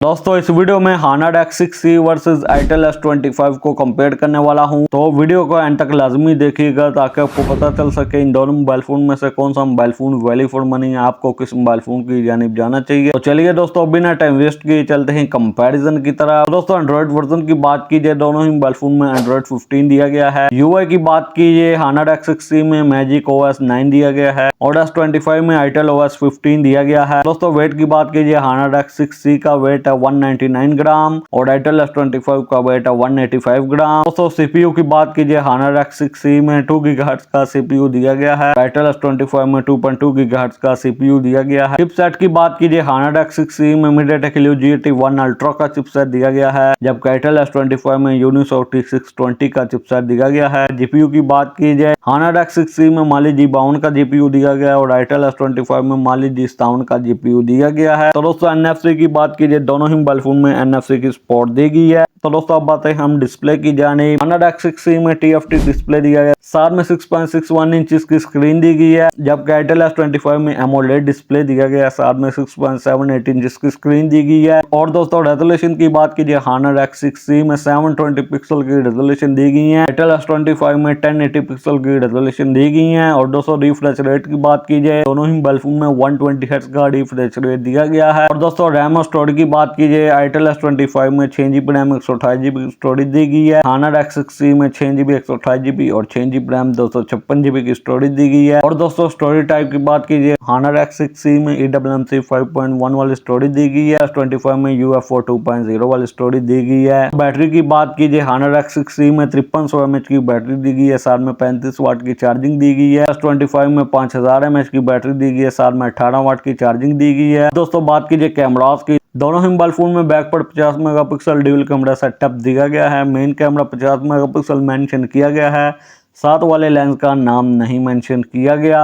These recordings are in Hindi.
दोस्तों इस वीडियो में हानड X6C वर्सेस आईटेल S25 को कंपेयर करने वाला हूं, तो वीडियो को एंड तक लाजमी देखिएगा ताकि आपको पता चल सके इन दोनों मोबाइल फोन में से कौन सा mobile phone value for money है, आपको किस मोबाइल फोन की जानिब जाना चाहिए। तो चलिए दोस्तों बिना टाइम वेस्ट किए चलते हैं कंपैरिजन की तरह। तो दोस्तों एंड्रॉइड वर्जन की बात कीजिए, दोनों ही मोबाइल फोन में एंड्रॉइड 15 दिया गया है। यूआई की बात कीजिए, हानड X6C में मैजिक OS 9 दिया गया है और S25 में आईटेल OS 15 दिया गया है। दोस्तों वेट की बात कीजिए, हानड X6C का वेट 199 ग्राम और आईटेल S25 का वेट 185 ग्राम। दोस्तों सीपीयू की बात कीजिए, हानड X6C में 2 GHz का सीपीयू दिया गया है, आईटेल S25 में 2.2 GHz का सीपीयू दिया गया है। चिपसेट की बात कीजिए, हानड X6C में MediaTek Helio GT1 Ultra का चिपसेट दिया गया है, जबकि आईटेल S25 में Unisoc T620 का चिपसेट दिया गया है। जीपीयू की बात कीजिए, हानड X6C में Mali G52 का जीपीयू दिया गया है और आईटेल S25 में Mali G57 का जीपीयू दिया गया है। तो दोस्तों NFC की बात कीजिए, दोनों ही मोबाइल फोन में NFC की सपोर्ट दी गई है। तो दोस्तों अब बात है हम डिस्प्ले की जाने। हानड X6C में TFT डिस्प्ले दिया गया, साथ में 6.61 इंच की स्क्रीन दी गई है, जबकि आईटेल S25 में AMOLED डिस्प्ले दिया गया, साथ में 6.78 इंच की स्क्रीन दी गई है। और दोस्तों रेजोल्यूशन की बात कीजिए, हानड X6C में 720 पिक्सल की रेजोल्यूशन दी गई है, आईटेल S25 में 1080 पिक्सल की रेजोल्यूशन दी गई है। और दोस्तों रिफ्रेश रेट की बात कीजिए, दोनों ही मोबाइल फोन में 120 हर्ट्ज का रिफ्रेश रेट दिया गया है। और दोस्तों रैम और स्टोरेज की बात कीजिए, आईटेल S25 में 6GB रैम 128GB स्टोरेज दी गई है, हानड X6C में 6GB 128GB और 6GB रैम 256GB की स्टोरेज दी गई है। और दोस्तों स्टोरेज टाइप की बात कीजिए, हानड X6C में eMMC 5.1 वाली स्टोरेज दी गई है, S25 में UFO 2.0 वाली स्टोरेज दी गई है। बैटरी की बात कीजिए, हानड X6C में 5300 mAh की बैटरी दी गई है, साथ में 35 वाट की चार्जिंग दी गई है। S25 में 5000 mAh की बैटरी दी गई है, साथ में 18 वाट की चार्जिंग दी गई है। दोस्तों बात कीजिए कैमरास की, दोनों ही मोबाइल फोन में बैक पर 50 मेगापिक्सल ड्यूल कैमरा सेटअप दिया गया है। मेन कैमरा 50 मेगापिक्सल मेंशन किया गया है, साथ वाले लेंस का नाम नहीं मेंशन किया गया।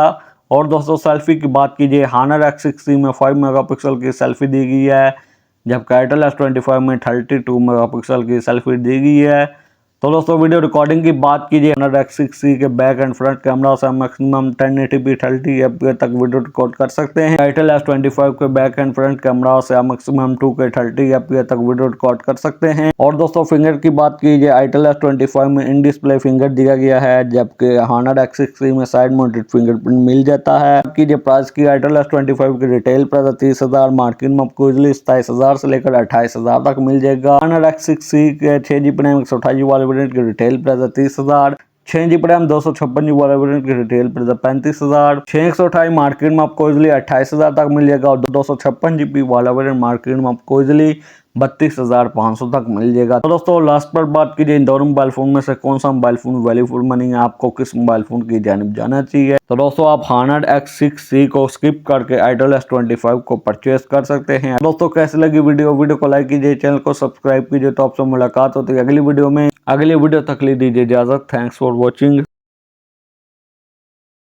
और दोस्तों सेल्फी की बात कीजिए, हानड X6C में 5 मेगापिक्सल की सेल्फी दी गई है, जबकि आईटेल S25 में 32 मेगापिक्सल की सेल्फी दी गई है। तो दोस्तों वीडियो रिकॉर्डिंग की बात कीजिए, हानड X6C के बैक एंड फ्रंट कैमरा से मैक्सिमम 1080p 30fps तक वीडियो रिकॉर्ड कर सकते हैं। आईटेल S25 के बैक एंड फ्रंट कैमरा से मैक्सिमम 2K 30fps तक वीडियो रिकॉर्ड कर सकते हैं। और दोस्तों फिंगर की बात कीजिए, आईटेल S25 में इन डिस्प्ले फिंगर दिया गया है, जबकि हानड X6C में साइड माउंटेड फिंगरप्रिंट मिल जाता है। कीजिए प्राइस की, आईटेल S25 की रिटेल प्राइस 30,000, मार्केट में आपको इजिली 27,000 से लेकर 28,000 तक मिल जाएगा। हानड X6C के 6GB रैम 128GB वाले वेरिएंट की retail price 30,000, 6GB RAM 256GB वाले वेरिएंट की रिटेल प्राइस 35,000, 6/128 मार्केट में आपको इजिली 28,000 तक मिल जाएगा और 256GB वाला वेरिएंट मार्केट में आपको इजिली 32,500 तक मिल जाएगा। तो दोस्तों लास्ट पर बात कीजिए, इन दोनों मोबाइल फोन में से कौन सा mobile phone value for money है, आपको किस मोबाइल फोन की जानिब जाना चाहिए। तो दोस्तों आप हानड X6C को स्किप करके आईटेल S25 को परचेस कर सकते हैं। दोस्तों कैसी लगी वीडियो को लाइक कीजिए, चैनल को सब्सक्राइब कीजिए। तो आपसे मुलाकात होती है अगली वीडियो में। अगली वीडियो तक ले दीजिए इजाजत। Thanks for watching.